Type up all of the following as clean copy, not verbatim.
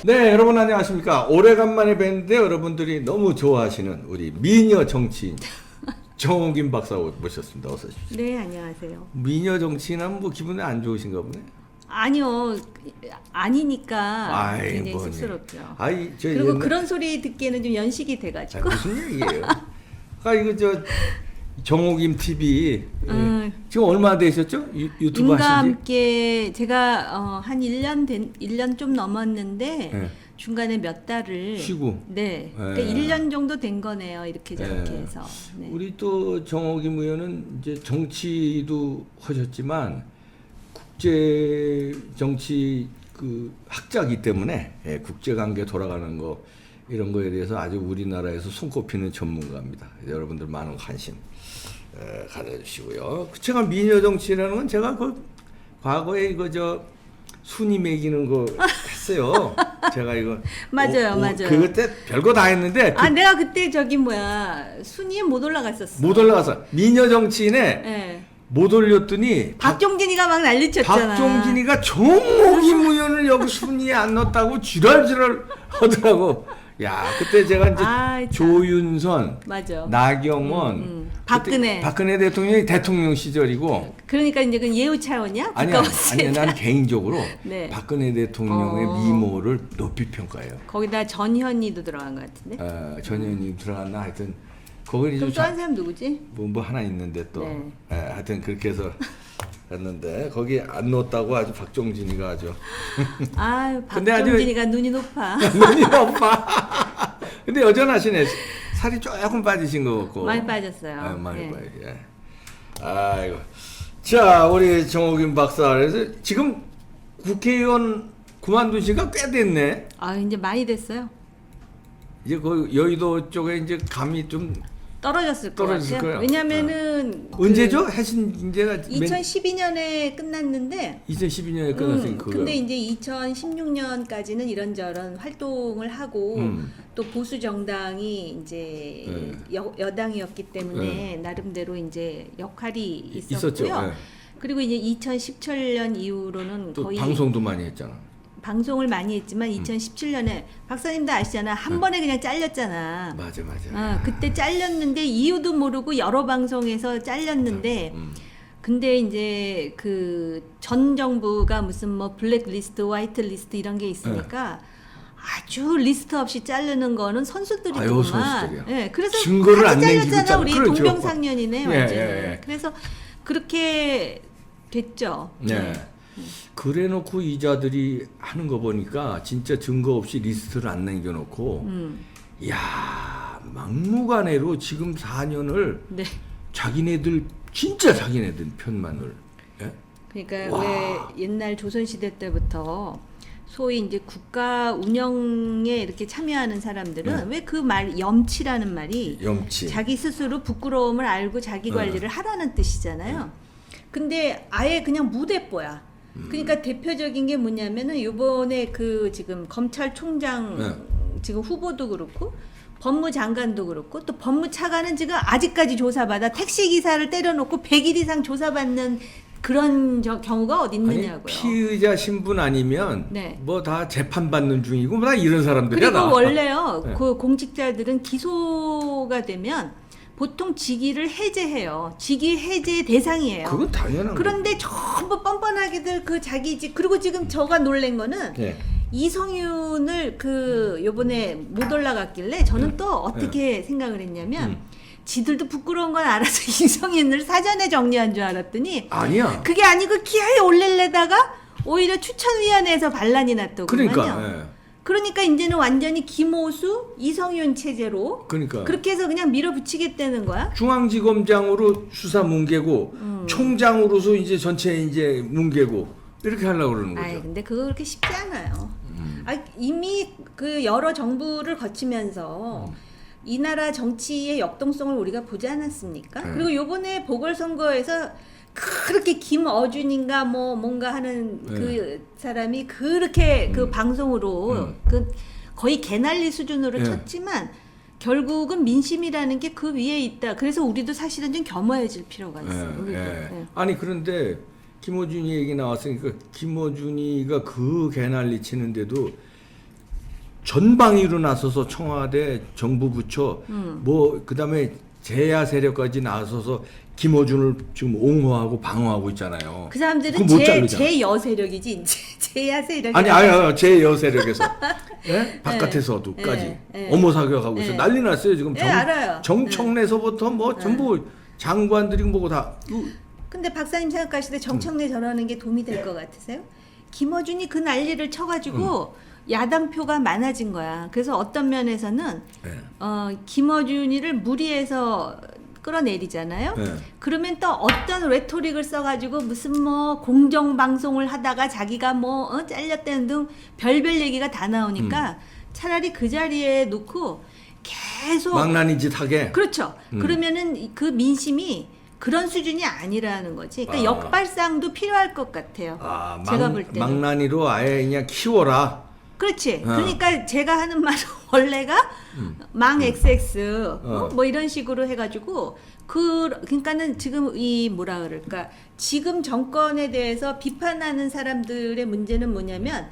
네, 여러분 안녕하십니까. 오래간만에 뵀는데 여러분들이 너무 좋아하시는 우리 미녀 정치인 정옥인 박사 모셨습니다. 어서 오십시오. 네, 안녕하세요. 미녀 정치인은 뭐 기분이 안 좋으신가 보네. 아니요, 아니니까 아이, 굉장히 뭐니. 쑥스럽죠. 아이, 저 그리고 옛날- 그런 소리 듣기에는 좀 연식이 아, 돼가지고. 무슨 얘기예요? 아, 이거 저 정옥임 TV 지금 얼마 되셨죠? 유튜브 님과 하신 지? 함께 제가 한 1년 좀 넘었는데 네. 중간에 몇 달을 쉬고. 네, 그러니까 네. 1년 정도 된 거네요. 이렇게 저렇게 네. 해서. 네. 우리 또 정옥임 의원은 이제 정치도 하셨지만 국제 정치 그 학자이기 때문에 국제 관계 돌아가는 거 이런 거에 대해서 아주 우리나라에서 손꼽히는 전문가입니다. 여러분들 많은 관심 가져주시고요. 제가 미녀 정치라는 건 제가 그 과거에 이거 저 순위 매기는 거 했어요. 제가 이거 맞아요, 맞아요. 그때 별거 다 했는데 아, 내가 그때 저기 뭐야 순위에 못 올라갔었어. 못 올라가서 미녀 정치인에 네. 못 올렸더니 박종진이가 막 난리쳤잖아. 박종진이가 정옥임 의원을 여기 순위에 안 넣었다고 지랄지랄 하더라고. 야, 그때 제가 이제 아이, 참. 조윤선, 맞아. 나경원, 박근혜. 박근혜 대통령이 대통령 시절이고 그러니까 이제 그 예우 차원이야? 아니야, 국가원수에 아니 난 개인적으로 네. 박근혜 대통령의 미모를 높이 평가해요. 거기다 전현희도 들어간 것 같은데. 전현희 들어갔나 하여튼 거기 그럼 좀 또 한 사람 누구지? 뭐 하나 있는데 또 네. 하여튼 그렇게 해서 했는데 거기 안 넣었다고 아주 박종진이가 아주 아유, 근데 아주- 박종진이가 눈이 높아. 눈이 높아. 근데 여전하시네. 살이 조금 빠지신 것 같고. 많이 빠졌어요. 많이 네. 빠지. 예. 아이고. 자, 우리 정옥인 박사. 그래서 지금 국회의원 그만둔 지가 꽤 됐네. 아, 이제 많이 됐어요. 이제 그 여의도 쪽에 이제 감이 좀 떨어졌을 것 떨어졌을 같아요. 거예요. 왜냐면은 언제죠? 하신 이제가 2012년에 끝났는데 2012년에 끝났으니까. 근데 이제 2016년까지는 이런저런 활동을 하고 또 보수 정당이 이제 여당이었기 때문에 나름대로 이제 역할이 있었고요. 있었죠. 예. 그리고 이제 2017년 이후로는 또 거의 방송도 많이 했잖아. 방송을 많이 했지만 2017년에 박사님도 아시잖아. 한 번에 그냥 잘렸잖아. 맞아. 그때 잘렸는데 이유도 모르고 여러 방송에서 잘렸는데 근데 이제 그 전 정부가 무슨 뭐 블랙리스트, 화이트리스트 이런 게 있으니까 아주 리스트 없이 자르는 거는 아유, 선수들이구만. 선수들이야. 예, 그래서 증거를 안 같이 남기고 잘렸잖아. 잘- 우리 그렇죠. 동병상련이네 예, 완전. 예. 그래서 그렇게 됐죠. 네. 그래놓고 이자들이 하는 거 보니까 진짜 증거 없이 리스트를 안 남겨놓고, 야 막무가내로 지금 4년을 네. 자기네들 진짜 자기네들 편만을. 예? 그러니까 와. 왜 옛날 조선시대 때부터 소위 이제 국가 운영에 이렇게 참여하는 사람들은 왜 그 말 염치라는 말이 염치. 자기 스스로 부끄러움을 알고 자기 관리를 하라는 뜻이잖아요. 근데 아예 그냥 무대뽀야. 그러니까 대표적인 게 뭐냐면은 요번에 그 지금 검찰총장 지금 후보도 그렇고 법무장관도 그렇고 또 법무차관은 지금 아직까지 조사받아 택시기사를 때려놓고 100일 이상 조사받는 그런 경우가 어디 아니, 있느냐고요. 피의자 신분 아니면 네. 뭐 다 재판 받는 중이고 뭐 다 이런 사람들이야. 그리고 다. 원래요, 네. 그 공직자들은 기소가 되면 보통 직위를 해제해요. 직위 해제 대상이에요. 그건 당연한 그런데 전부 뻔뻔하게들 그 자기 직 그리고 지금 저가 놀란 거는 거지. 예. 이성윤을 그 요번에 못 올라갔길래 저는 또 어떻게 생각을 했냐면 지들도 부끄러운 건 알아서 이성윤을 사전에 정리한 줄 알았더니 아니야. 그게 아니고 기하에 올릴래다가 오히려 추천위원회에서 반란이 났더군요. 그러니까 이제는 완전히 김호수, 이성윤 체제로 그러니까. 그렇게 해서 그냥 밀어붙이겠다는 거야. 중앙지검장으로 수사 뭉개고 총장으로서 이제 전체 이제 뭉개고 이렇게 하려고 그러는 거죠. 아이, 근데 그거 그렇게 쉽지 않아요. 이미 그 여러 정부를 거치면서 이 나라 정치의 역동성을 우리가 보지 않았습니까? 그리고 요번에 보궐선거에서 그렇게 김어준인가 뭐 뭔가 하는 그 사람이 그렇게 그 방송으로 그 거의 개난리 수준으로 쳤지만 결국은 민심이라는 게 그 위에 있다. 그래서 우리도 사실은 좀 겸허해질 필요가 있어요. 우리도. 네. 아니 그런데 김어준이 얘기 나왔으니까 김어준이가 그 개난리 치는데도 전방위로 나서서 청와대 정부 부처 뭐 그다음에 제야 세력까지 나서서 김어준을 지금 옹호하고 방어하고 있잖아요. 그 사람들은 그거 못 자르잖아. 제 세력이지 이제 제야 세력이 아니 제여 세력에서 예? 바깥에서도까지 어머 사격하고 있어. 난리 났어요 지금. 알아요. 정청래서부터 뭐 전부 장관들이 뭐고 다. 근데 박사님 생각하실 때 정청래 저러는 게 도움이 될 것 같으세요? 김어준이 그 난리를 쳐가지고 야당표가 많아진 거야. 그래서 어떤 면에서는 김어준이를 무리해서 끌어내리잖아요. 그러면 또 어떤 레토릭을 써가지고 무슨 뭐 공정방송을 하다가 자기가 뭐 잘렸다는 등 별별 얘기가 다 나오니까 차라리 그 자리에 놓고 계속 망나니 짓 하게. 그렇죠. 그러면은 그 민심이 그런 수준이 아니라는 거지. 그러니까 역발상도 필요할 것 같아요. 제가 볼 때는. 망나니로 아예 그냥 키워라. 그렇지. 그러니까 제가 하는 말은 원래가 망 XX 뭐 이런 식으로 해가지고 그러니까는 지금 이 뭐라 그럴까 지금 정권에 대해서 비판하는 사람들의 문제는 뭐냐면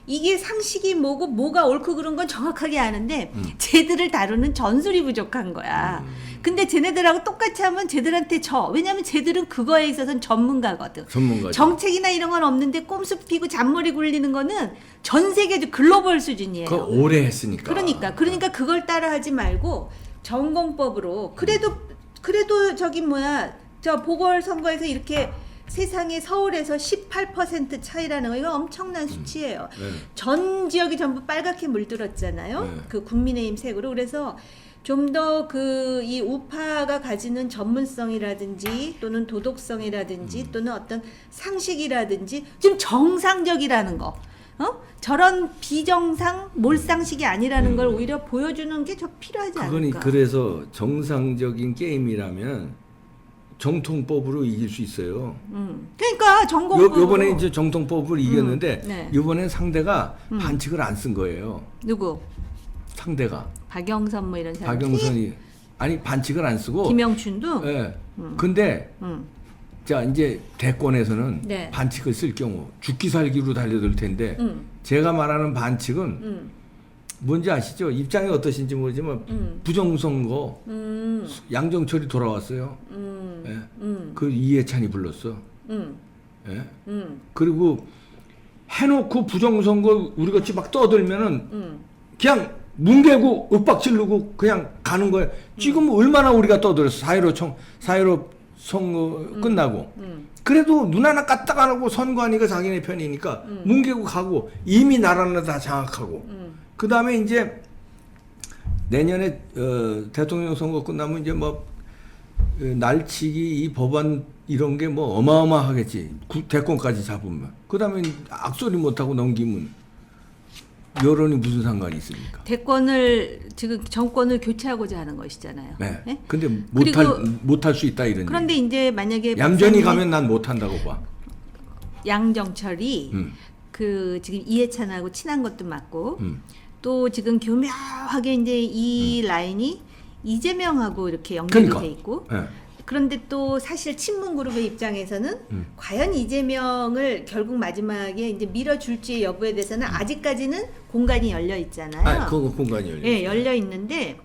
이게 상식이 뭐고 뭐가 옳고 그른 건 정확하게 아는데 쟤들을 다루는 전술이 부족한 거야. 근데 쟤네들하고 똑같이 하면 쟤들한테 져. 왜냐면 쟤들은 그거에 있어서는 전문가거든. 정책이나 이런 건 없는데 꼼수 피고 잔머리 굴리는 거는 전 세계 글로벌 수준이에요. 그거 오래 했으니까. 그러니까 그걸 따라하지 말고 전공법으로 그래도 저기 뭐야 저 보궐선거에서 이렇게 세상에 서울에서 18% 차이라는 거 이거 엄청난 수치예요. 전 지역이 전부 빨갛게 물들었잖아요. 그 국민의힘 색으로. 그래서 좀 더 이 우파가 가지는 전문성이라든지 또는 도덕성이라든지 또는 어떤 상식이라든지 좀 정상적이라는 거. 저런 비정상 몰상식이 아니라는 걸 오히려 보여주는 게 좀 필요하지 않을까. 그래서 정상적인 게임이라면 정통법으로 이길 수 있어요. 그러니까 전공법으로. 요번에 이제 정통법을 이겼는데 이번엔 상대가 반칙을 안 쓴 거예요. 누구? 상대가. 박영선 뭐 이런 사람. 박영선이 아니 반칙을 안 쓰고. 김영춘도. 네. 근데 자 이제 대권에서는 반칙을 쓸 경우 죽기 살기로 달려들 텐데 제가 말하는 반칙은 뭔지 아시죠? 입장이 어떠신지 모르지만 부정선거 양정철이 돌아왔어요. 그 이해찬이 불렀어. 그리고 해놓고 부정선거 우리같이 막 떠들면은 그냥 뭉개고 윽박 지르고 그냥 가는 거예요. 지금 얼마나 우리가 떠들었어. 4.15 선거 끝나고. 그래도 눈 하나 까딱 안 하고 선관위가 자기네 편이니까 뭉개고 가고 이미 나라는 다 장악하고 그 다음에 이제 내년에 대통령 선거 끝나면 이제 뭐 날치기 이 법안 이런 게 뭐 어마어마하겠지. 대권까지 잡으면. 그 다음에 악소리 못하고 넘기면 여론이 무슨 상관이 있습니까? 지금 정권을 교체하고자 하는 것이잖아요. 네. 근데 못할 수 있다 이런. 그런데 이제 만약에 얌전히 가면 난 못한다고 봐. 양정철이 지금 이해찬하고 친한 것도 맞고 또 지금 교묘하게 이제 이 라인이 이재명하고 이렇게 연결이 돼 있고. 그런데 또 사실 친문 그룹의 입장에서는 과연 이재명을 결국 마지막에 이제 밀어줄지 여부에 대해서는 아직까지는 공간이 열려 있잖아요. 그거 공간이 열려. 예, 열려 있는데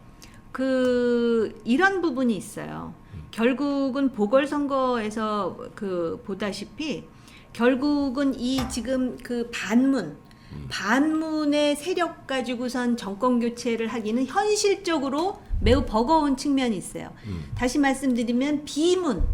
이런 부분이 있어요. 결국은 보궐선거에서 보다시피 결국은 이 지금 반문의 세력 가지고선 정권 교체를 하기는 현실적으로 매우 버거운 측면이 있어요. 다시 말씀드리면 비문,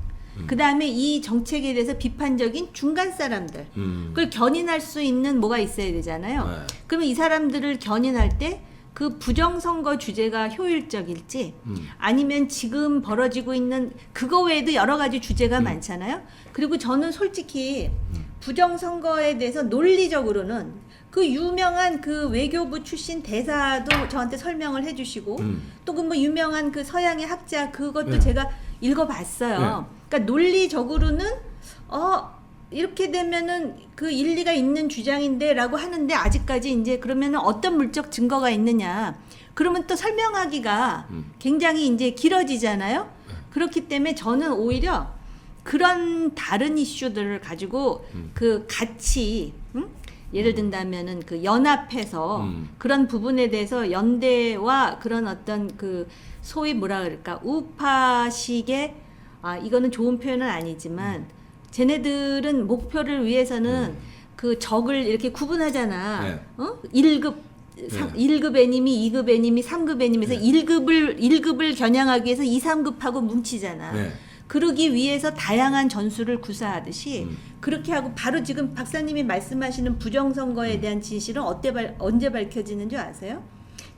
그 다음에 이 정책에 대해서 비판적인 중간 사람들, 그걸 견인할 수 있는 뭐가 있어야 되잖아요. 그러면 이 사람들을 견인할 때 그 부정선거 주제가 효율적일지 아니면 지금 벌어지고 있는 그거 외에도 여러 가지 주제가 많잖아요. 그리고 저는 솔직히 부정선거에 대해서 논리적으로는 그 유명한 그 외교부 출신 대사도 저한테 설명을 해주시고 또 그 뭐 유명한 그 서양의 학자 그것도 제가 읽어봤어요. 그러니까 논리적으로는 이렇게 되면은 그 일리가 있는 주장인데라고 하는데 아직까지 이제 그러면은 어떤 물적 증거가 있느냐? 그러면 또 설명하기가 굉장히 이제 길어지잖아요. 그렇기 때문에 저는 오히려 그런 다른 이슈들을 가지고 같이 예를 든다면은 그 연합해서 그런 부분에 대해서 연대와 그런 어떤 그 소위 뭐라 그럴까 우파식의 이거는 좋은 표현은 아니지만 쟤네들은 목표를 위해서는 그 적을 이렇게 구분하잖아. 네. 1급 1급 애님이 2급 애님이 3급 애님에서 1급을 겨냥하기 위해서 2, 3급하고 뭉치잖아. 네. 그러기 위해서 다양한 전술을 구사하듯이 그렇게 하고 바로 지금 박사님이 말씀하시는 부정선거에 대한 진실은 언제 밝혀지는 줄 아세요?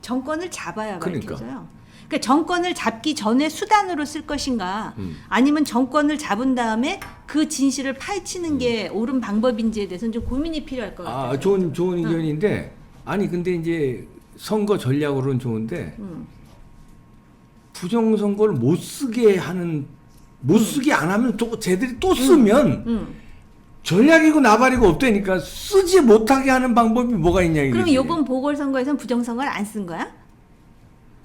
정권을 잡아야 그러니까. 밝혀져요. 그러니까 정권을 잡기 전에 수단으로 쓸 것인가 아니면 정권을 잡은 다음에 그 진실을 파헤치는 게 옳은 방법인지에 대해서는 좀 고민이 필요할 것 같아요. 좋은 의견인데 아니 근데 이제 선거 전략으로는 좋은데 부정선거를 못 쓰게 안 하면 또 쟤들이 또 쓰면 전략이고 나발이고 없다니까 쓰지 못하게 하는 방법이 뭐가 있냐 이거지. 그럼 이번 보궐선거에서는 부정선거를 안 쓴 거야?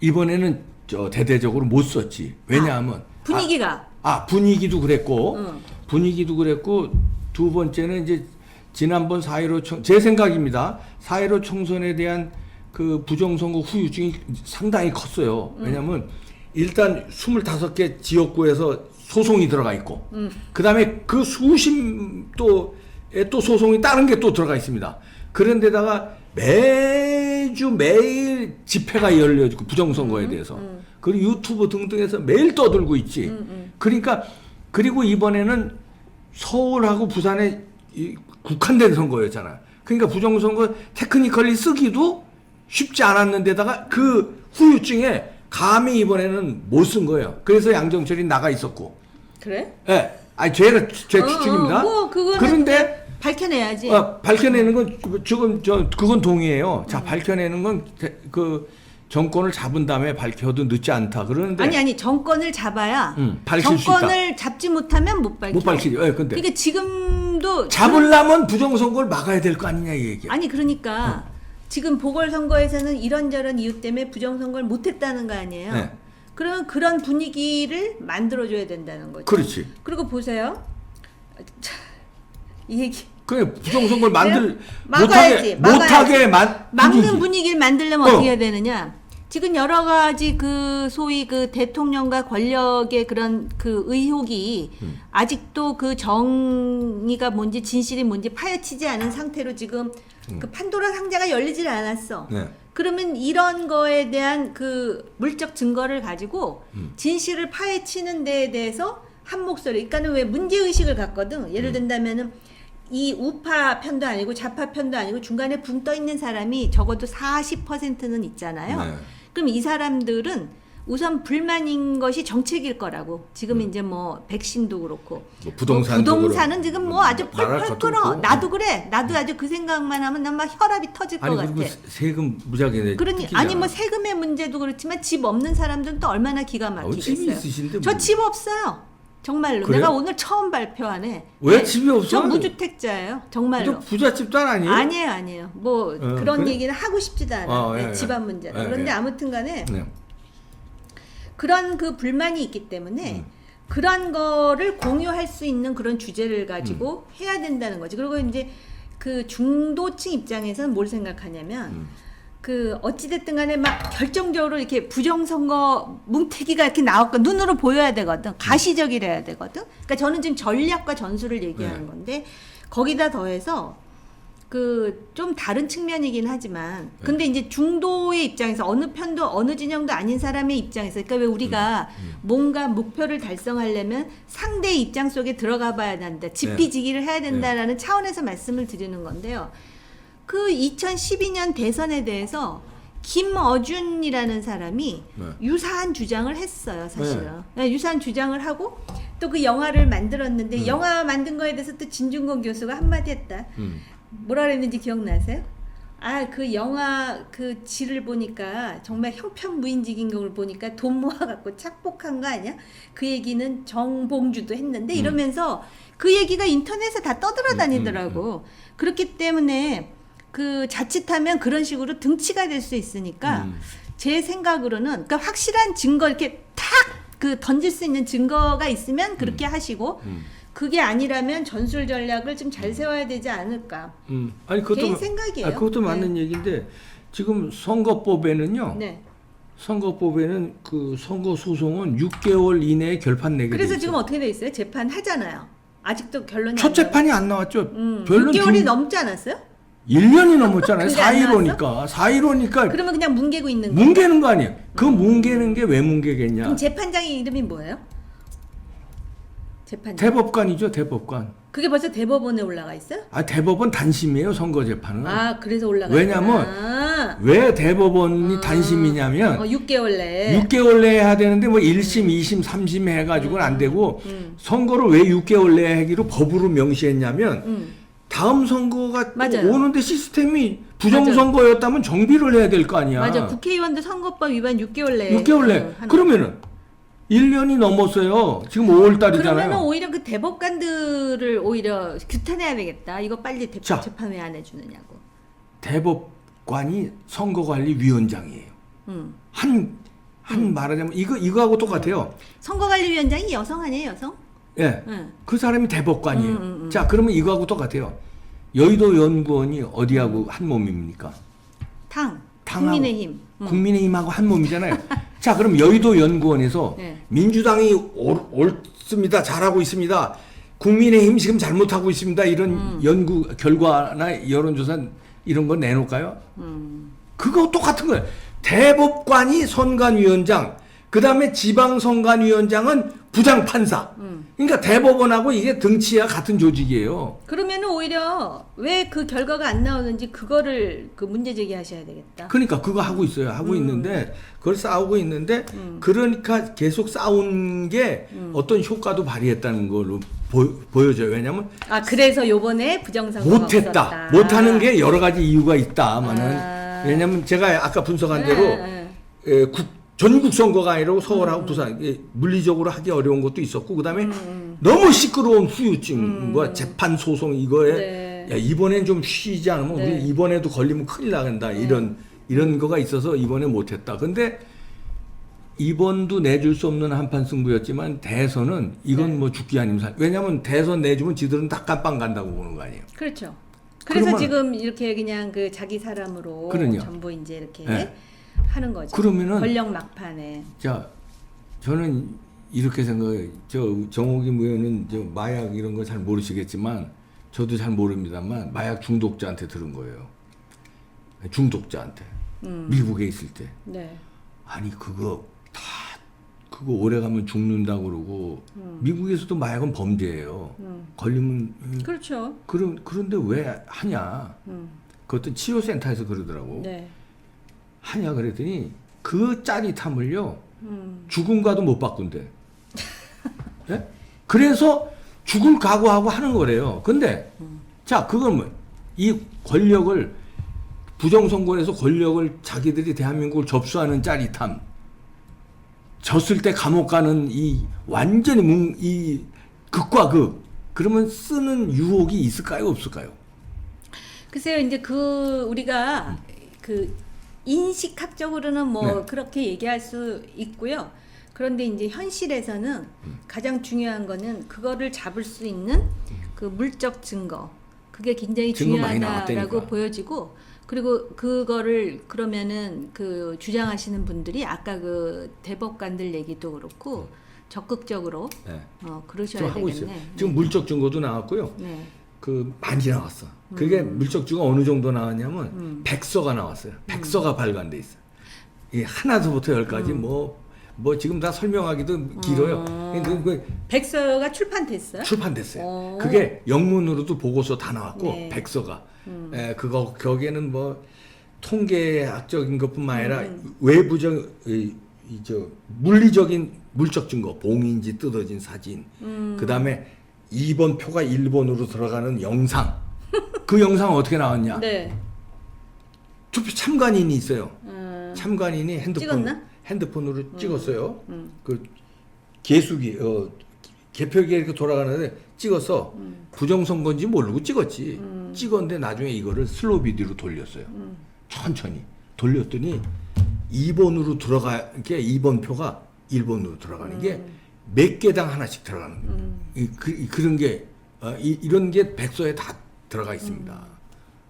이번에는 대대적으로 못 썼지. 왜냐하면 분위기가 분위기도 그랬고 두 번째는 이제 지난번 4.15 제 생각입니다. 4.15 총선에 대한 그 부정선거 후유증이 상당히 컸어요. 왜냐하면 일단 25개 지역구에서 소송이 들어가 있고 그 다음에 그 수십 또 소송이 다른 게 또 들어가 있습니다. 그런데다가 매일 집회가 열려지고 부정선거에 대해서 그리고 유튜브 등등에서 매일 떠들고 있지. 그러니까 그리고 이번에는 서울하고 부산에 국한된 선거였잖아. 그러니까 부정선거 테크니컬리 쓰기도 쉽지 않았는데다가 그 후유증에 감히 이번에는 못 쓴 거예요. 그래서 양정철이 나가 있었고. 그래? 예. 제 추측입니다. 그런데 밝혀내야지. 밝혀내는 건 지금 그건 동의해요. 자, 밝혀내는 건 그 정권을 잡은 다음에 밝혀도 늦지 않다. 그러는데 아니 정권을 잡아야 밝힐 수 있다. 정권을 잡지 못하면 못 밝혀. 못 밝히죠. 예, 근데 그러니까 지금도 잡으려면 부정선거를 막아야 될 거 아니냐 이 얘기야. 아니 그러니까 지금 보궐선거에서는 이런저런 이유 때문에 부정선거를 못했다는 거 아니에요. 네. 그러면 그런 분위기를 만들어줘야 된다는 거죠. 그렇지. 그리고 보세요. 이 얘기 그냥 부정선거를 막아야지. 막는 분위기. 분위기를 만들려면 어떻게 해야 되느냐? 지금 여러 가지 그 소위 그 대통령과 권력의 그런 그 의혹이 아직도 그 정의가 뭔지 진실이 뭔지 파헤치지 않은 상태로 지금 그 판도라 상자가 열리질 않았어. 네. 그러면 이런 거에 대한 그 물적 증거를 가지고 진실을 파헤치는 데에 대해서 한 목소리. 그러니까는 왜 문제 의식을 갖거든. 예를 든다면은 이 우파 편도 아니고 좌파 편도 아니고 중간에 붕 떠 있는 사람이 적어도 40%는 있잖아요. 네. 그럼 이 사람들은 우선 불만인 것이 정책일 거라고. 지금 이제 뭐 백신도 그렇고 뭐 부동산은 지금 뭐 아주 펄펄 끓어. 나도 그래. 나도 아주 그 생각만 하면 난 막 혈압이 터질 것 같아. 그리고 세금 무지하게 내. 아니 뭐 세금의 문제도 그렇지만 집 없는 사람들은 또 얼마나 기가 막히겠어요. 집이 있으신데 저 집 없어요. 정말로. 그래요? 내가 오늘 처음 발표하네. 왜 집이 없어? 저 무주택자예요. 정말로. 부잣집도 아니에요? 아니에요. 뭐 그런 그래? 얘기는 하고 싶지도 않아. 예, 집안 문제는. 예, 그런데 예. 아무튼 간에 네. 그런 그 불만이 있기 때문에 그런 거를 공유할 수 있는 그런 주제를 가지고 해야 된다는 거지. 그리고 이제 그 중도층 입장에서는 뭘 생각하냐면 그 어찌됐든 간에 막 결정적으로 이렇게 부정선거 뭉태기가 이렇게 나올까 눈으로 보여야 되거든. 가시적이라야 되거든. 그러니까 저는 지금 전략과 전술을 얘기하는 건데 거기다 더해서 그 좀 다른 측면이긴 하지만 근데 이제 중도의 입장에서 어느 편도 어느 진영도 아닌 사람의 입장에서 그러니까 왜 우리가 뭔가 목표를 달성하려면 상대의 입장 속에 들어가 봐야 한다. 지피지기를 해야 된다라는 차원에서 말씀을 드리는 건데요. 그 2012년 대선에 대해서 김어준이라는 사람이 유사한 주장을 했어요, 사실은. 유사한 주장을 하고 또 그 영화를 만들었는데 영화 만든 거에 대해서 또 진중권 교수가 한마디 했다. 뭐라 그랬는지 기억나세요? 그 영화 그 질을 보니까 정말 형편무인직인 걸 보니까 돈 모아갖고 착복한 거 아니야? 그 얘기는 정봉주도 했는데 이러면서 그 얘기가 인터넷에 다 떠돌아다니더라고. 그렇기 때문에 그 자칫하면 그런 식으로 등치가 될 수 있으니까 제 생각으로는 그러니까 확실한 증거 이렇게 탁 그 던질 수 있는 증거가 있으면 그렇게 하시고 그게 아니라면 전술 전략을 좀 잘 세워야 되지 않을까. 아니 그것도 개인 생각이에요. 그것도 맞는 얘기인데 지금 선거법에는요. 네. 선거법에는 그 선거 소송은 6개월 이내에 결판 내게 돼 그래서 있어요. 지금 어떻게 돼 있어요? 재판 하잖아요. 아직도 결론이 첫 안 재판이 안 나왔죠. 나와요. 별로 6개월이 넘지 않았어요? 1년이 넘었잖아요. 근데 안 4.15니까. 4.15니까 그러면 그냥 뭉개고 있는 거. 뭉개는 거 아니에요. 그 뭉개는 게 왜 뭉개겠냐. 그럼 재판장의 이름이 뭐예요? 재판장. 대법관이죠. 대법관. 그게 벌써 대법원에 올라가 있어요? 아 대법원 단심이에요. 선거 재판은. 아, 그래서 올라가 왜냐면 있구나. 왜 대법원이 단심이냐면 6개월 내에. 6개월 내에 해야 되는데 뭐 1심, 2심, 3심 해가지고는 안 되고 선거를 왜 6개월 내에 하기로 법으로 명시했냐면 다음 선거가 맞아요. 오는데 시스템이 부정선거였다면 정비를 해야 될 거 아니야. 맞아. 국회의원도 선거법 위반 6개월 내에. 6개월 내에. 하는 그러면은 1년이 넘었어요. 지금 5월 달이잖아요. 그러면은 오히려 그 대법관들을 오히려 규탄해야 되겠다. 이거 빨리 자. 재판 왜 안 해주느냐고. 대법관이 선거관리위원장이에요. 한 말하자면 이거하고 똑같아요. 선거관리위원장이 여성 아니에요, 여성? 예. 응. 그 사람이 대법관이에요. 자, 그러면 이거하고 똑같아요. 여의도 연구원이 어디하고 한 몸입니까? 당하고. 국민의힘. 국민의힘하고 한 몸이잖아요. 자, 그럼 여의도 연구원에서 네. 민주당이 옳습니다. 잘하고 있습니다. 국민의힘 지금 잘못하고 있습니다. 이런 연구 결과나 여론조사 이런 거 내놓을까요? 그거 똑같은 거예요. 대법관이 선관위원장, 그 다음에 지방선관위원장은 부장판사. 그러니까 대법원하고 이게 등치와 같은 조직이에요. 그러면은 오히려 왜 그 결과가 안 나오는지 그거를 그 문제 제기하셔야 되겠다. 그러니까 그거 하고 있어요. 하고 있는데 그걸 싸우고 있는데 그러니까 계속 싸운 게 어떤 효과도 발휘했다는 걸로 보여져요. 왜냐하면 그래서 요번에 부정선거가 못했다. 없었다. 못하는 게 여러 가지 이유가 있다마는 왜냐하면 제가 아까 분석한 대로 전국 선거가 아니라 서울하고 부산 물리적으로 하기 어려운 것도 있었고 그다음에 너무 시끄러운 후유증, 뭐 재판 소송 이거에 네. 야, 이번엔 좀 쉬지 않으면 네. 우리 이번에도 걸리면 큰일 나간다 이런 거가 있어서 이번에 못했다. 근데 이번도 내줄 수 없는 한판 승부였지만 대선은 이건 뭐 죽기 아니면 살. 왜냐하면 대선 내주면 지들은 다 깜빵 간다고 보는 거 아니에요. 그렇죠. 그래서 그러면- 지금 이렇게 그냥 그 자기 사람으로 그럼요. 전부 이제 이렇게 네. 하는 거죠. 그러면은- 권력 막판에. 자, 저는 이렇게 생각해요. 정호김 의원은 마약 이런 거 잘 모르시겠지만 저도 잘 모릅니다만 마약 중독자한테 들은 거예요. 중독자한테. 미국에 있을 때. 네. 아니 그거 오래 가면 죽는다고 그러고 미국에서도 마약은 범죄예요. 걸리면 그렇죠. 그런데 왜 하냐? 그것도 치료센터에서 그러더라고. 네. 하냐 그랬더니 그 짜릿함을요 죽음과도 못 바꾼대. 예? 그래서 죽을 각오하고 하는 거래요. 근데 자 그건 뭐 이 권력을 부정선거에서 권력을 자기들이 대한민국을 접수하는 짜릿함, 졌을 때 감옥 가는 이 완전히 이 극과 극. 그러면 쓰는 유혹이 있을까요, 없을까요? 글쎄요, 이제 우리가 그 인식학적으로는 뭐 네. 그렇게 얘기할 수 있고요. 그런데 이제 현실에서는 가장 중요한 거는 그거를 잡을 수 있는 그 물적 증거. 그게 굉장히 증거 많이 중요하다라고 나왔다니까. 보여지고, 그리고 그거를 그러면은 그 주장하시는 분들이 아까 그 대법관들 얘기도 그렇고 적극적으로 네. 그러셔야 지금 하고 되겠네. 있어요. 지금 물적 증거도 나왔고요. 네. 그 많이 나왔어. 그게 물적 증거 어느 정도 나왔냐면 100서가 나왔어요. 100서가 발간돼 있어. 이 하나서부터 열까지 뭐 지금 다 설명하기도 길어요. 그 백서가 출판됐어요? 출판됐어요. 오. 그게 영문으로도 보고서 다 나왔고 네. 100서가. 그거 거기에는 뭐 통계학적인 것뿐만 아니라 외부적 물리적인 물적 증거, 봉인지 뜯어진 사진, 그 다음에 2번 표가 1번으로 들어가는 영상. 그 영상은 어떻게 나왔냐? 네. 투표 참관인이 있어요. 참관인이 찍었나? 핸드폰으로 찍었어요. 그 개수기, 개표기에 이렇게 돌아가는데 찍어서 부정선거인지 모르고 찍었지. 찍었는데 나중에 이거를 슬로우 비디오로 돌렸어요. 천천히 돌렸더니 2번으로 들어가게 2번 표가 1번으로 들어가는 게 몇 개당 하나씩 들어가는 그런 게 이런 게 백서에 다 들어가 있습니다.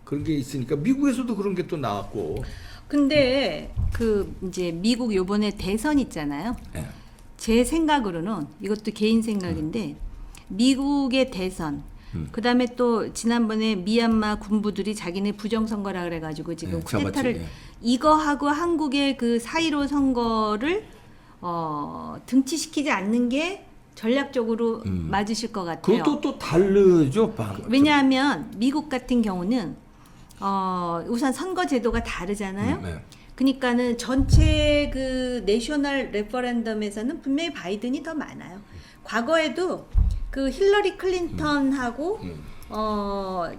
그런 게 있으니까 미국에서도 그런 게 또 나왔고. 근데 그 이제 미국 요번에 대선 있잖아요. 네. 제 생각으로는 이것도 개인 생각인데 미국의 대선 그다음에 또 지난번에 미얀마 군부들이 자기네 부정선거라 그래가지고 지금 네, 쿠데타를 잡았지, 예. 이거하고 한국의 그 4.15 선거를 등치시키지 않는 게 전략적으로 맞으실 것 같아요. 그것도 또 다르죠. 왜냐하면 미국 같은 경우는 우선 선거 제도가 다르잖아요. 네. 그러니까는 전체 그 내셔널 레퍼런덤에서는 분명히 바이든이 더 많아요. 과거에도 그 힐러리 클린턴하고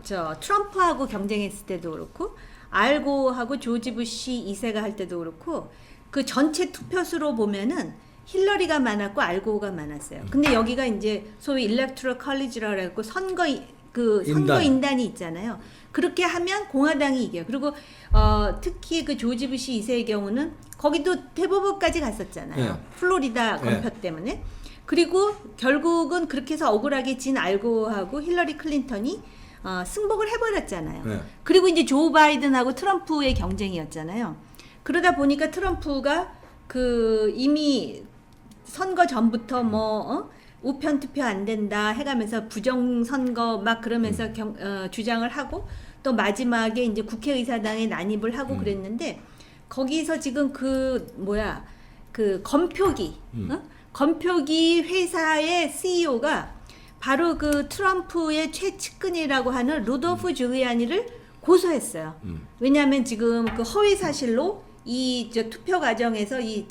저 트럼프하고 경쟁했을 때도 그렇고 알고하고 조지 부시 2세가 할 때도 그렇고 그 전체 투표수로 보면은 힐러리가 많았고 알고가 많았어요. 근데 여기가 이제 소위 일렉토럴 컬리지라고 해갖고 선거 인단이 있잖아요. 그렇게 하면 공화당이 이겨요. 그리고 특히 그 조지 부시 2세의 경우는 거기도 대법원까지 갔었잖아요. 네. 플로리다 검표 때문에. 그리고 결국은 그렇게 해서 억울하게 진 알고하고 힐러리 클린턴이 승복을 해버렸잖아요. 네. 그리고 이제 조 바이든하고 트럼프의 경쟁이었잖아요. 그러다 보니까 트럼프가 그 이미 선거 전부터 우편 투표 안 된다 해가면서 부정 선거 막 그러면서 주장을 하고 또 마지막에 이제 국회의사당에 난입을 하고 그랬는데 거기서 지금 그 건표기 회사의 CEO가 바로 그 트럼프의 최측근이라고 하는 루돌프 줄리아니를 고소했어요. 왜냐하면 지금 그 허위 사실로 이 투표 과정에서 이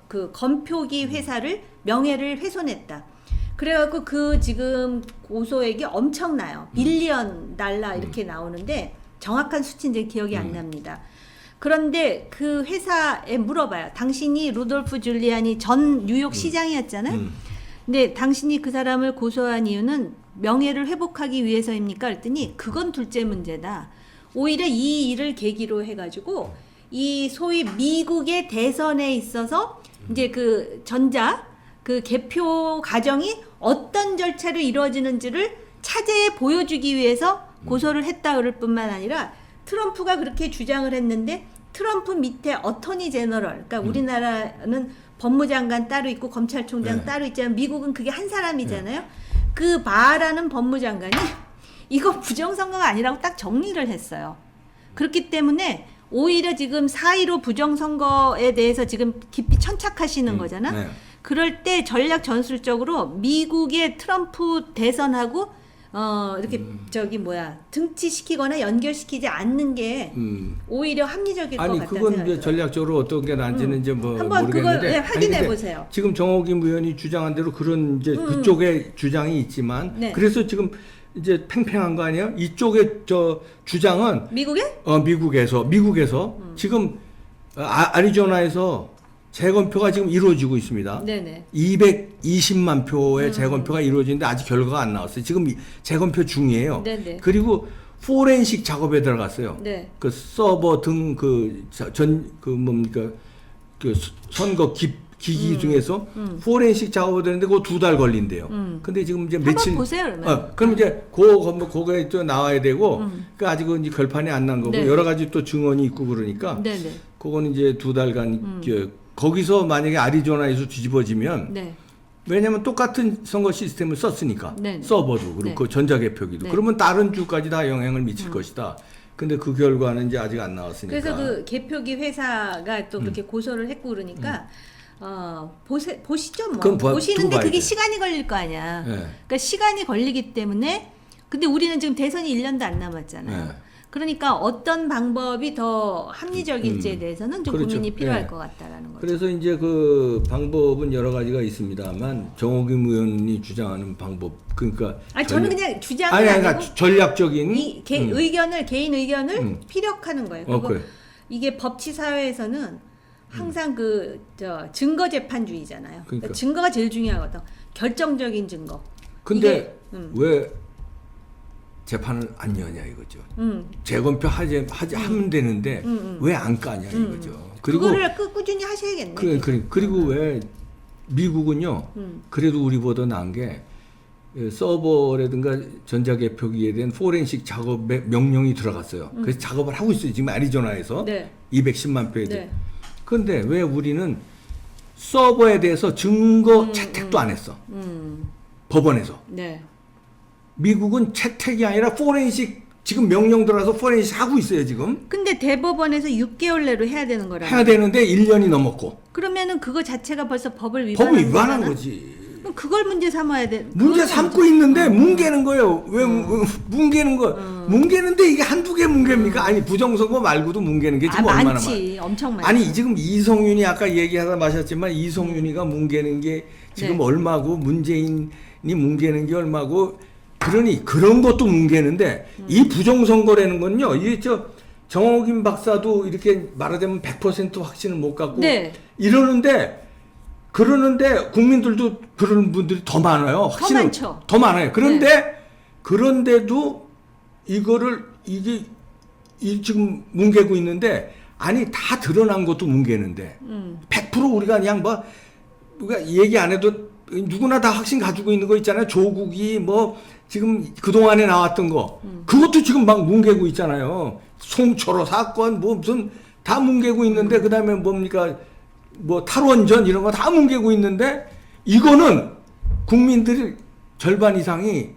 그 건표기 회사를 명예를 훼손했다. 그래갖고 그 지금 고소액이 엄청나요. 빌리언 달러 이렇게 나오는데 정확한 수치는 기억이 안 납니다. 그런데 그 회사에 물어봐요. 당신이 루돌프 줄리아니 전 뉴욕 시장이었잖아요. 근데 당신이 그 사람을 고소한 이유는 명예를 회복하기 위해서입니까? 그랬더니 그건 둘째 문제다. 오히려 이 일을 계기로 해가지고 이 소위 미국의 대선에 있어서 이제 그 그 개표 과정이 어떤 절차로 이루어지는지를 차제에 보여주기 위해서 고소를 했다 그럴 뿐만 아니라 트럼프가 그렇게 주장을 했는데 트럼프 밑에 어터니 제너럴, 그러니까 우리나라는 법무장관 따로 있고 검찰총장 네. 따로 있잖아요. 미국은 그게 한 사람이잖아요. 그 바라는 법무장관이 이거 부정선거가 아니라고 딱 정리를 했어요. 그렇기 때문에 오히려 지금 4.15 부정선거에 대해서 지금 깊이 천착하시는 거잖아. 네. 그럴 때 전략 전술적으로 미국의 트럼프 대선하고 이렇게 등치시키거나 연결시키지 않는 게 오히려 합리적일 것 아니 같다는 그건 생각이 이제 들어요. 전략적으로 어떤 게 나은지는 이제 뭐 한번 모르겠는데 그걸 확인해 아니, 근데 보세요. 지금 정호김 의원이 주장한 대로 그런 이제 그쪽의 주장이 있지만 네. 그래서 지금 이제 팽팽한 거 아니에요? 이쪽의 저 주장은 미국에? 미국에서 지금 아리조나에서 재검표가 지금 이루어지고 있습니다. 네네. 220만 표의 재검표가 이루어지는데 아직 결과가 안 나왔어요. 지금 재검표 중이에요. 네네. 그리고 포렌식 작업에 들어갔어요. 네. 그 서버 등 선거 기기 중에서 포렌식 작업을 되는데 그거 2달 걸린대요. 근데 지금 이제 한번 며칠 보세요, 그러면. 그럼 이제 그거에 또 나와야 되고 그 아직은 이제 결판이 안 난 거고 네. 여러 가지 또 증언이 있고 그러니까 네네. 그거는 이제 2달간 거기서 만약에 아리조나에서 뒤집어지면 네. 왜냐면 똑같은 선거 시스템을 썼으니까 네. 서버도 그렇고 네. 그 전자개표기도 네. 그러면 다른 주까지 다 영향을 미칠 것이다. 근데 그 결과는 이제 아직 안 나왔으니까. 그래서 그 개표기 회사가 또 그렇게 고소를 했고 그러니까 보시죠 뭐. 그럼 보시는데 두고 그게 봐야죠. 시간이 걸릴 거 아니야. 네. 그러니까 시간이 걸리기 때문에 근데 우리는 지금 대선이 1년도 안 남았잖아요. 네. 그러니까 어떤 방법이 더 합리적일지에 대해서는 좀 그렇죠. 고민이 필요할 네. 것 같다라는 거죠. 그래서 이제 그 방법은 여러 가지가 있습니다만 정호김 의원이 주장하는 방법 그러니까 저는 그냥 주장은 아니 아니고 그러니까 전략적인 개인 의견을 피력하는 거예요. 그리고 그래. 이게 법치 사회에서는 항상 증거 재판주의잖아요. 그러니까. 증거가 제일 중요하거든. 결정적인 증거. 근데 이게, 왜 재판을 안 여냐 이거죠. 재검표 하면 되는데 왜 안 까냐 이거죠. 그리고 그거를 꾸준히 하셔야겠네. 그리고 왜 미국은요. 그래도 우리보다 나은 게 서버라든가 전자개표기에 대한 포렌식 작업에 명령이 들어갔어요. 그래서 작업을 하고 있어요. 지금 애리조나에서 네. 210만 페이지. 네. 그런데 왜 우리는 서버에 대해서 증거 채택도 안 했어. 법원에서. 네. 미국은 채택이 아니라 포렌식 지금 명령 들어가서 포렌식 하고 있어요 지금. 근데 대법원에서 6개월 내로 해야 되는 거라. 해야 되는데 1년이 넘었고. 그러면은 그거 자체가 벌써 법을 위반한 법을 위반한 거잖아? 거지. 그럼 그걸 문제 삼아야 돼. 문제 그걸 삼고 있는데 뭉개는 거예요. 왜 뭉개는 거? 뭉개는데 이게 한두 개 뭉개입니까? 아니 부정선거 말고도 뭉개는 게 지금 얼마나 많지. 엄청 많지. 아니 지금 이성윤이 아까 얘기하다 마셨지만 이성윤이가 뭉개는 게 지금 네. 얼마고 문재인이 뭉개는 게 얼마고 그러니 그런 것도 뭉개는데 이 부정선거라는 건요. 이게 정옥인 박사도 이렇게 말하자면 100% 확신을 못 갖고 네. 그러는데 국민들도 그런 분들이 더 많아요. 확신을 많죠. 더 많아요. 그런데도 이게 지금 뭉개고 있는데 아니 다 드러난 것도 뭉개는데 100% 우리가 그냥 우리가 얘기 안 해도 누구나 다 확신 가지고 있는 거 있잖아요. 조국이 지금 그동안에 나왔던 거 그것도 지금 막 뭉개고 있잖아요. 송철호 사건 무슨 다 뭉개고 있는데 그다음에 뭡니까 탈원전 이런 거 다 뭉개고 있는데 이거는 국민들이 절반 이상이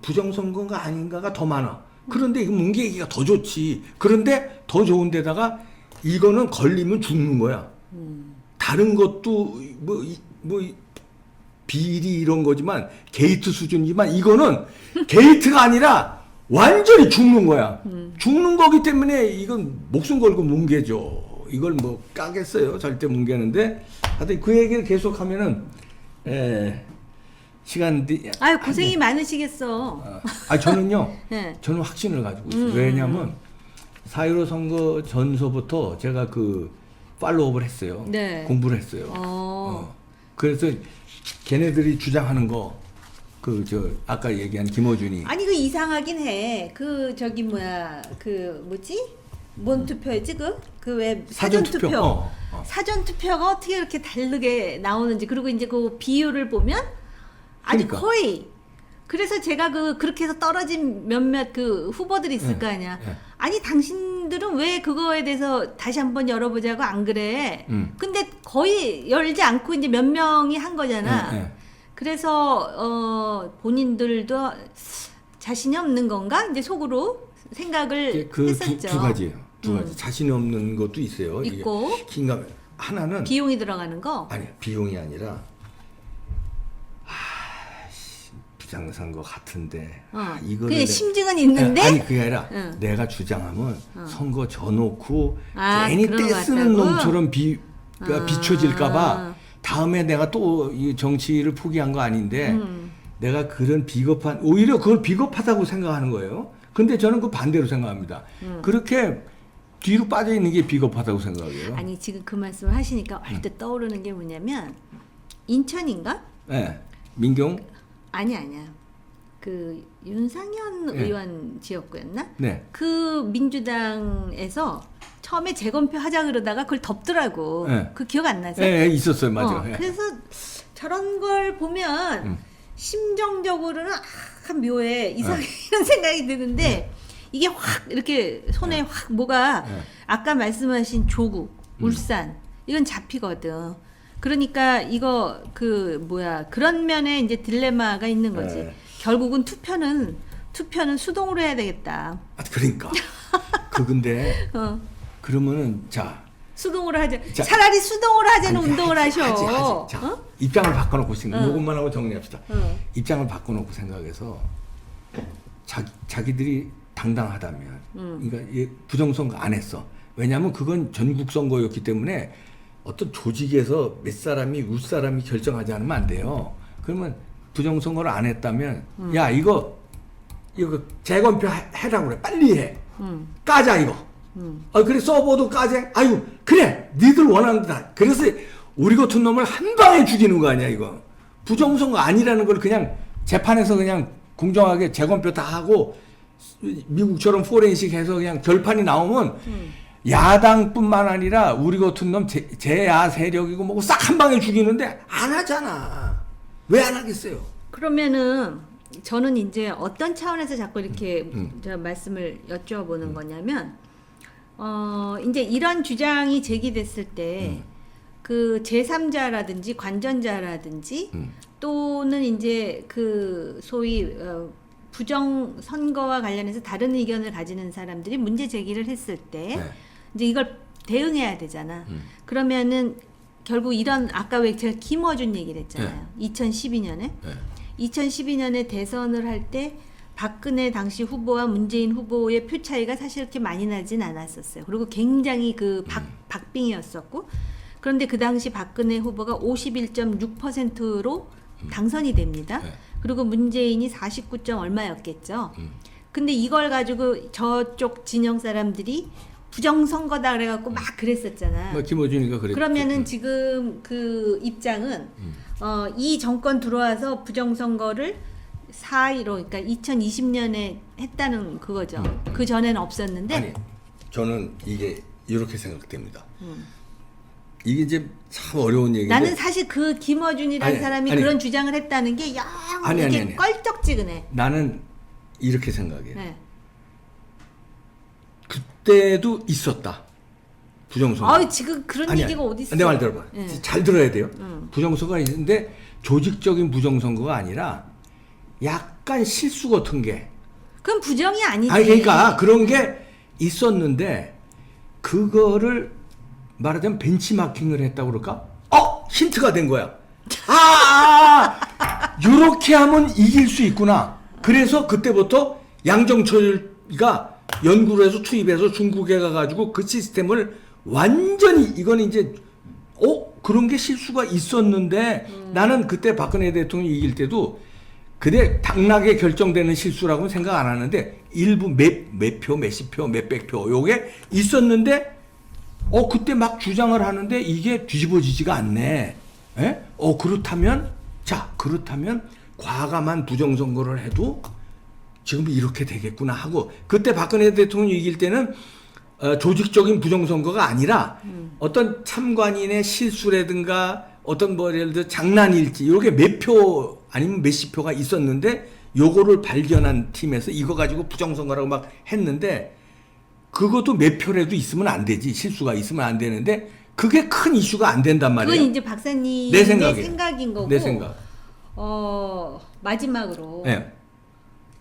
부정선거가 아닌가가 더 많아. 그런데 이거 뭉개기가 더 좋지. 그런데 더 좋은 데다가 이거는 걸리면 죽는 거야. 다른 것도 비리 이런 거지만 게이트 수준이지만 이거는 게이트가 아니라 완전히 죽는 거야. 죽는 거기 때문에 이건 목숨 걸고 뭉개죠. 이걸 까겠어요. 절대 뭉개는데 하여튼 그 얘기를 계속하면은 시간이 아유 고생이 많으시겠어. 저는요. 네. 저는 확신을 가지고 있어요. 왜냐하면 4.15 선거 전서부터 제가 팔로우업을 했어요. 네. 공부를 했어요. 그래서 걔네들이 주장하는 거 아까 얘기한 김어준이 아니 그 이상하긴 해. 뭔 투표였지 그 왜 사전 투표. 사전 투표가 어떻게 이렇게 다르게 나오는지 그리고 이제 그 비율을 보면 아주 그러니까. 거의 그래서 제가 그렇게 해서 떨어진 몇몇 후보들이 있을 거 아니야. 아니 당신들은 왜 그거에 대해서 다시 한번 열어보자고 안 그래? 근데 거의 열지 않고 이제 몇 명이 한 거잖아. 그래서 본인들도 자신이 없는 건가? 이제 속으로 생각을 했었죠. 두 가지예요. 두 가지. 자신이 없는 것도 있어요. 있고 긴가 하나는 비용이 들어가는 거. 아니 비용이 아니라 부장선거 같은데 이거를 그냥 심증은 있는데 아니 그게 아니라 응. 내가 주장하면 선거 져놓고 괜히 괜히 떼쓰는 놈처럼 비춰질까봐 다음에 내가 또 이 정치를 포기한 거 아닌데 내가 그런 비겁한 오히려 그걸 비겁하다고 생각하는 거예요. 근데 저는 그 반대로 생각합니다. 그렇게 뒤로 빠져 있는 게 비겁하다고 생각해요. 아니 지금 그 말씀을 하시니까 얼핏 떠오르는 게 뭐냐면 인천인가? 네, 민경 아니야. 그 윤상현 네. 의원 지역구였나? 네. 그 민주당에서 처음에 재검표 하자 그러다가 그걸 덮더라고. 네. 그 기억 안 나세요? 네, 있었어요, 맞아요. 네. 그래서 저런 걸 보면 심정적으로는 묘해 이상한 생각이 드는데 이게 확 이렇게 손에 확 뭐가 아까 말씀하신 조국, 울산 이건 잡히거든. 그러니까 이거 그런 면에 이제 딜레마가 있는 거지. 결국은 투표는 수동으로 해야 되겠다. 그러니까 근데 그러면은 수동으로 하자. 차라리 수동으로 하자는 운동을 하셔. 자, 입장을 바꿔놓고 이것만 하고 정리합시다. 입장을 바꿔놓고 생각해서 자기들이 당당하다면, 그러니까 부정선거 안 했어. 왜냐하면 그건 전국 선거였기 때문에 어떤 조직에서 몇 사람이 윗사람이 결정하지 않으면 안 돼요. 그러면 부정선거를 안 했다면, 야 이거 재검표 해라고 그래. 빨리 해. 까자 이거. 그래 서버도 까재. 아유 그래 니들 원하는 대로. 그래서 우리 같은 놈을 한 방에 죽이는 거 아니야 이거. 부정선거 아니라는 걸 그냥 재판에서 그냥 공정하게 재검표 다 하고 미국처럼 포렌식 해서 그냥 결판이 나오면 야당뿐만 아니라 우리 같은 놈 제야 세력이고 뭐고 싹 한 방에 죽이는데 안 하잖아. 왜 안 하겠어요? 그러면은 저는 이제 어떤 차원에서 자꾸 이렇게 저 말씀을 여쭤보는 거냐면 이제 이런 주장이 제기됐을 때 그 제3자라든지 관전자라든지 또는 이제 그 소위 부정 선거와 관련해서 다른 의견을 가지는 사람들이 문제 제기를 했을 때 네. 이제 이걸 대응해야 되잖아. 그러면은 결국 이런 아까 왜 제가 김어준 얘기를 했잖아요. 2012년에 네. 2012년에 대선을 할 때 박근혜 당시 후보와 문재인 후보의 표 차이가 사실 그렇게 많이 나진 않았었어요. 그리고 굉장히 그 박빙이었었고 그런데 그 당시 박근혜 후보가 51.6%로 당선이 됩니다. 네. 그리고 문재인이 49. 얼마였겠죠. 근데 이걸 가지고 저쪽 진영 사람들이 부정선거다 그래갖고 막 그랬었잖아. 뭐 김어준이가 그랬죠. 그러면은 지금 그 입장은 이 정권 들어와서 부정선거를 4.15 그러니까 2020년에 했다는 그거죠. 그 전에는 없었는데. 아니, 저는 이게 이렇게 생각됩니다. 이게 이제 참 어려운 얘기인데 나는 사실 그 김어준이라는 아니, 사람이 아니. 그런 주장을 했다는 게 영 아니, 이게 아니. 껄쩍지근해. 나는 이렇게 생각해요. 네. 그때도 있었다. 부정선거. 지금 그런 아니, 얘기가 어디 있어? 내 말 들어봐. 네. 잘 들어야 돼요. 부정선거가 있는데 조직적인 부정선거가 아니라 약간 실수 같은 게. 그럼 부정이 아니지. 아니 그러니까 그런 게 있었는데 그거를 말하자면 벤치마킹을 했다고 그럴까? 힌트가 된 거야. 요렇게 하면 이길 수 있구나. 그래서 그때부터 양정철이가 연구를 해서 투입해서 중국에 가가지고 그 시스템을 완전히 이건 이제 그런 게 실수가 있었는데 나는 그때 박근혜 대통령이 이길 때도 그때 당락에 결정되는 실수라고는 생각 안 하는데 일부 몇 표, 몇십 표, 몇백 표 요게 있었는데 그때 막 주장을 하는데 이게 뒤집어지지가 않네. 에? 그렇다면 과감한 부정선거를 해도 지금 이렇게 되겠구나 하고 그때 박근혜 대통령이 이길 때는 조직적인 부정선거가 아니라 어떤 참관인의 실수라든가 어떤 뭐 예를 들어 장난일지 이렇게 몇 표 아니면 몇십 표가 있었는데 요거를 발견한 팀에서 이거 가지고 부정선거라고 막 했는데 그것도 몇 표라도 있으면 안 되지. 실수가 있으면 안 되는데 그게 큰 이슈가 안 된단 말이에요. 그건 이제 박사님의 내 생각인 거고. 내 생각. 마지막으로. 네.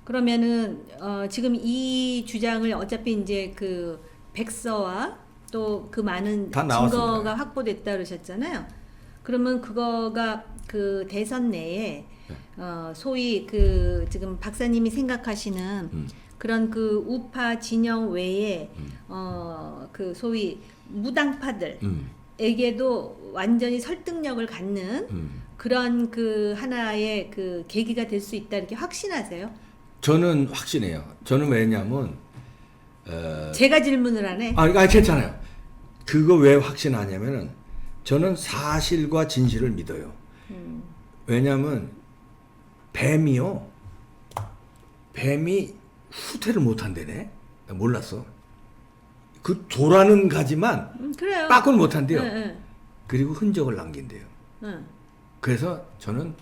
그러면은 지금 이 주장을 어차피 이제 그 백서와 또 그 많은 다 나왔습니다. 증거가 확보됐다 그러셨잖아요. 그러면 그거가 그 대선 내에 소위 그 지금 박사님이 생각하시는 그런 그 우파 진영 외에 그 소위 무당파들에게도 완전히 설득력을 갖는 그런 그 하나의 그 계기가 될 수 있다 이렇게 확신하세요? 저는 확신해요. 저는 왜냐면 제가 질문을 하네. 아니 괜찮아요. 그거 왜 확신하냐면은 저는 사실과 진실을 믿어요. 왜냐면 뱀이 후퇴를 못 한대네. 나 몰랐어. 그 도라는 가지만 그래요. 빠꾸를 못 한대요. 네. 그리고 흔적을 남긴대요. 그래서 저는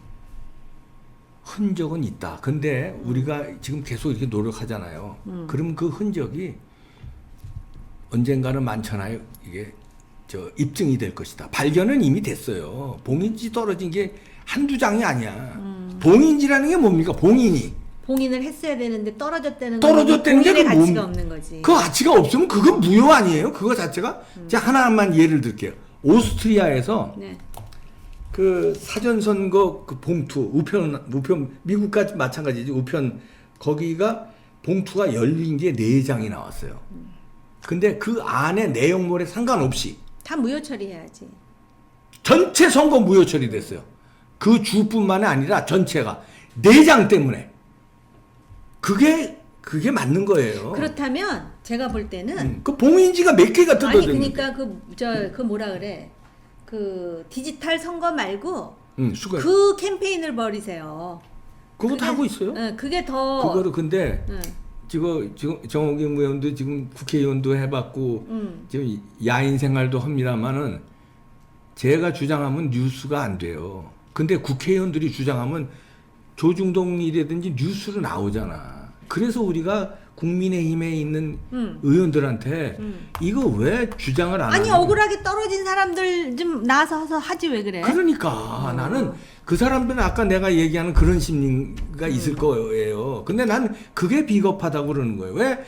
흔적은 있다. 근데 우리가 지금 계속 이렇게 노력하잖아요. 그럼 그 흔적이 언젠가는 많잖아요. 이게 입증이 될 것이다. 발견은 이미 됐어요. 봉인지 떨어진 게 한두 장이 아니야. 봉인지라는 게 뭡니까? 봉인을 했어야 되는데 떨어졌다는 떨어졌다는 게 봉인의 그 가치가 없는 거지. 그 가치가 없으면 그건 무효 아니에요? 그거 자체가? 제가 하나만 예를 들게요. 오스트리아에서 네. 그 사전선거 그 봉투 우편 미국까지 마찬가지지 우편 거기가 봉투가 열린 게 4장이 나왔어요. 근데 그 안에 내용물에 상관없이 다 무효 처리해야지. 전체 선거 무효 처리됐어요. 그 주뿐만 아니라 전체가 4장 때문에 그게 맞는 거예요. 그렇다면 제가 볼 때는 그 봉인지가 몇 개가 뜯어져 아니 있는데. 그러니까 그 뭐라 그래 그 디지털 선거 말고 수가 그 캠페인을 벌이세요. 그것도 하고 있어요. 그게 더 그거를 근데 응. 지금 정호김 의원도 지금 국회의원도 해봤고 지금 야인 생활도 합니다만은 제가 주장하면 뉴스가 안 돼요. 근데 국회의원들이 주장하면 조중동이라든지 뉴스로 나오잖아. 그래서 우리가 국민의힘에 있는 의원들한테 이거 왜 주장을 안 아니 하는 억울하게 떨어진 사람들 좀 나서서 하지 왜 그래? 그러니까 나는 그 사람들은 아까 내가 얘기하는 그런 심리가 있을 거예요. 근데 난 그게 비겁하다고 그러는 거예요. 왜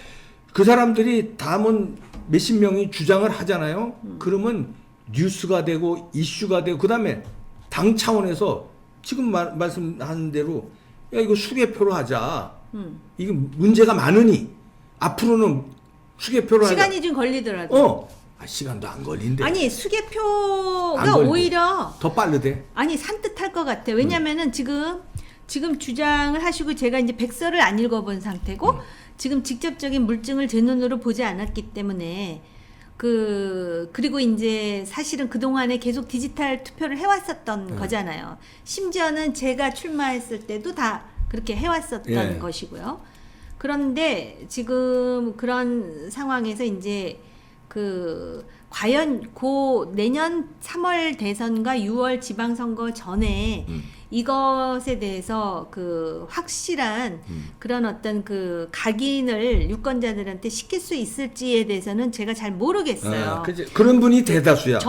그 사람들이 다음은 몇십 명이 주장을 하잖아요. 그러면 뉴스가 되고 이슈가 되고 그다음에 당 차원에서 지금 말씀하는 대로 야 이거 수개표로 하자. 이거 문제가 많으니 앞으로는 수개표로 하자. 시간이 좀 걸리더라도. 시간도 안 걸린대. 아니 안 수개표가 걸린대. 오히려 더 빠르대. 아니 산뜻할 것 같아. 왜냐면은 지금 주장을 하시고 제가 이제 백서를 안 읽어본 상태고 지금 직접적인 물증을 제 눈으로 보지 않았기 때문에 그리고 이제 사실은 그동안에 계속 디지털 투표를 해왔었던 거잖아요. 심지어는 제가 출마했을 때도 다 그렇게 해왔었던 것이고요. 그런데 지금 그런 상황에서 이제 과연 내년 3월 대선과 6월 지방선거 전에 이것에 대해서 확실한 그런 어떤 각인을 유권자들한테 시킬 수 있을지에 대해서는 제가 잘 모르겠어요. 그런 분이 대다수야.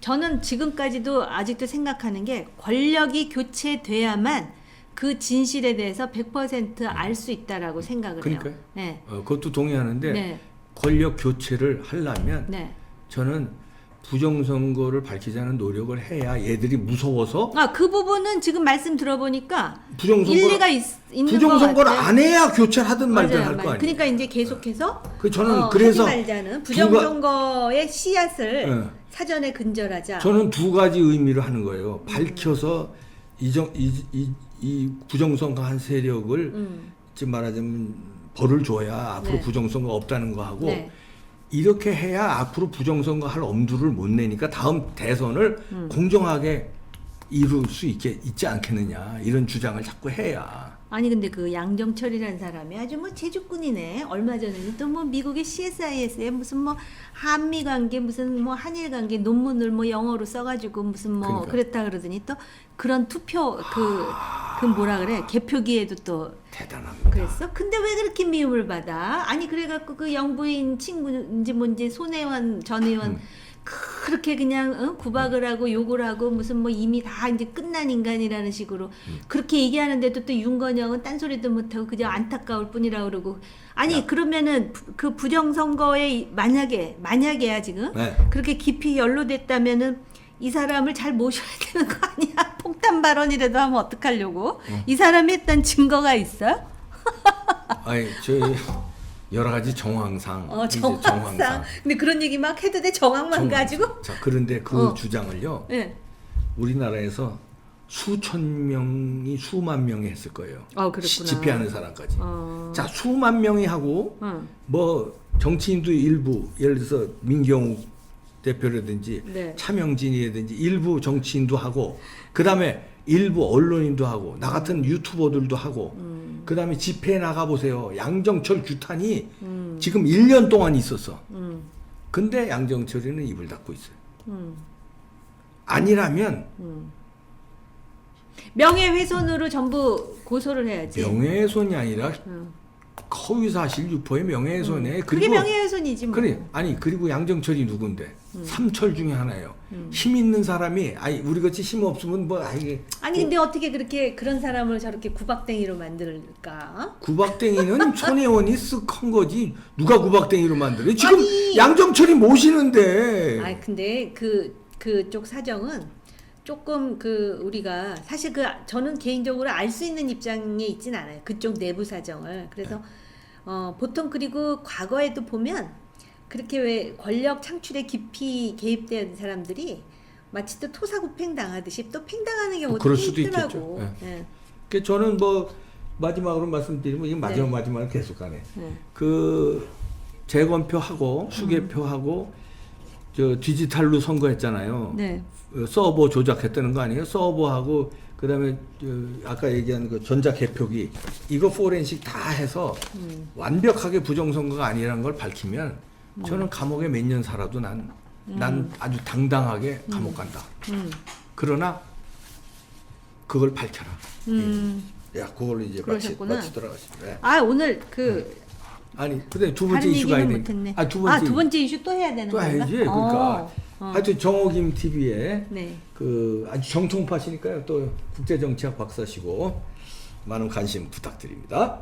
저는 지금까지도 아직도 생각하는 게 권력이 교체돼야만 그 진실에 대해서 100% 알 수 있다라고 생각을 그러니까요. 해요. 네. 그것도 동의하는데 네. 권력 교체를 하려면 네. 저는 부정선거를 밝히자는 노력을 해야 얘들이 무서워서 그 부분은 지금 말씀 들어보니까 부정선거를- 일리가 있는 부정선거를 것 같아요. 안 해야 교체를 하든 말든 맞아요, 할 거 맞아요. 아니에요. 그러니까 이제 계속해서 저는 그래서 하지 말자는 부정선거의 씨앗을 네. 사전에 근절하자. 저는 두 가지 의미로 하는 거예요. 밝혀서 이 부정선거 한 세력을 지금 말하자면 벌을 줘야 앞으로 네. 부정선거 없다는 거 하고 네. 이렇게 해야 앞으로 부정선거 할 엄두를 못 내니까 다음 대선을 공정하게 이룰 수 있지 않겠느냐 이런 주장을 자꾸 해야. 아니 근데 양정철이라는 사람이 아주 제주꾼이네. 얼마 전에는 또 미국의 CSIS에 무슨 한미 관계 무슨 한일 관계 논문을 영어로 써가지고 무슨 그러니까. 그랬다 그러더니 또 그런 투표 뭐라 그래 개표기에도 또 대단합니다. 그랬어? 근데 왜 그렇게 미움을 받아? 아니 그래갖고 영부인 친구인지 뭔지 손혜원 전 의원 그렇게 그냥 구박을 하고 욕을 하고 무슨 이미 다 이제 끝난 인간이라는 식으로 그렇게 얘기하는데도 또 윤건영은 딴소리도 못하고 그저 안타까울 뿐이라 그러고 아니 그러면은 그 부정선거에 만약에야 지금 네. 그렇게 깊이 연루됐다면은 이 사람을 잘 모셔야 되는 거 아니야? 폭탄 발언이라도 하면 어떡하려고? 이 사람이 했던 증거가 있어요? 아니 여러 가지 정황상. 이제 정황상. 근데 그런 얘기 막 해도 돼? 정황만 가지고? 자, 그런데 그 주장을요. 네. 우리나라에서 수만 명이 했을 거예요. 그렇구나. 집회하는 사람까지. 자, 수만 명이 하고 정치인도 일부 예를 들어서 민경욱 대표라든지 네. 차명진이라든지 일부 정치인도 하고 그다음에 일부 언론인도 하고 나 같은 유튜버들도 하고 그다음에 집회에 나가 보세요. 양정철 규탄이 지금 1년 동안 있었어. 근데 양정철이는 입을 닫고 있어요. 아니라면 명예훼손으로 전부 고소를 해야지. 명예훼손이 아니라 허위사실 유포의 명예훼손에 그게 명예훼손이지 뭐. 그래 그리고 양정철이 누군데 삼철 중에 하나예요. 힘 있는 사람이 우리같이 힘 없으면 아니 근데 어떻게 그런 사람을 저렇게 구박댕이로 만들까? 구박댕이는 손혜원이 쓱 한 거지 누가 구박댕이로 만들어? 지금 아니. 양정철이 모시는데. 근데 그쪽 사정은 조금 우리가 사실 저는 개인적으로 알 수 있는 입장에 있진 않아요. 그쪽 내부 사정을. 그래서 보통 그리고 과거에도 보면 그렇게 왜 권력 창출에 깊이 개입된 사람들이 마치 또 토사구팽 당하듯이 또 팽당하는 경우도 그럴 수도 있더라고. 있겠죠. 네. 그 저는 마지막으로 말씀드리면 이게 마지막으로 계속 가네. 네. 재검표하고 수개표하고 디지털로 선거했잖아요. 네. 서버 조작했다는 거 아니에요? 서버하고 그다음에 아까 얘기한 그 전자 개표기 이거 포렌식 다 해서 완벽하게 부정선거가 아니라는 걸 밝히면 저는 감옥에 몇 년 살아도 난 아주 당당하게 감옥 간다. 그러나 그걸 밝혀라. 야, 그걸 이제 그러셨구나. 마치 돌아가시죠. 네. 아 오늘 그 아니, 근데 두 번째 다른 이슈가 얘기는 있네. 못했네. 아, 두 번째 이슈 또 해야 되는 또 건가? 해야지. 그러니까 하여튼 정호김 TV에 네. 그 아주 정통파시니까요. 또 국제정치학 박사시고 많은 관심 부탁드립니다.